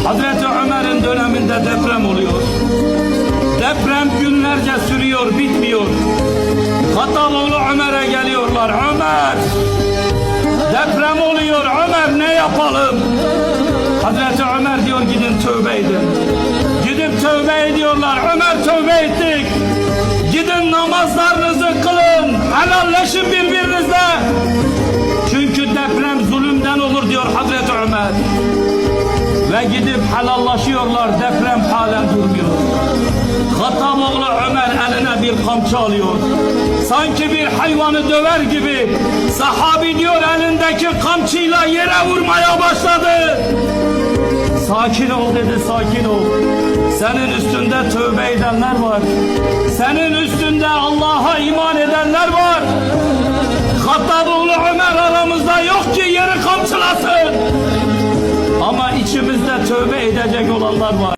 Hazreti Ömer'in döneminde deprem oluyor. Deprem günlerce sürüyor, bitmiyor. Hattaboğlu Ömer'e geliyorlar. Ömer, deprem oluyor. Ömer, ne yapalım? Hazreti Ömer diyor, gidin tövbe edin. Gidip tövbe ediyorlar. Ömer, tövbe ettik. Gidin namazlarınızı kılın. Helalleşin birbirinizle. Çünkü deprem zulümden olur diyor Hazreti Ömer. Ve gidip helallaşıyorlar. Deprem halen durmuyor. Hattaboğlu Ömer eline bir kamçı alıyor. Sanki bir hayvanı döver gibi sahabi diyor elindeki kamçıyla yere vurmaya başladı. Sakin ol dedi, sakin ol. Senin üstünde tövbe edenler var. Senin üstünde Allah'a iman edenler var. Hattaboğlu Ömer aramızda yok ki yeri kamçılasın. Ama içimizde tövbe edecek olanlar var.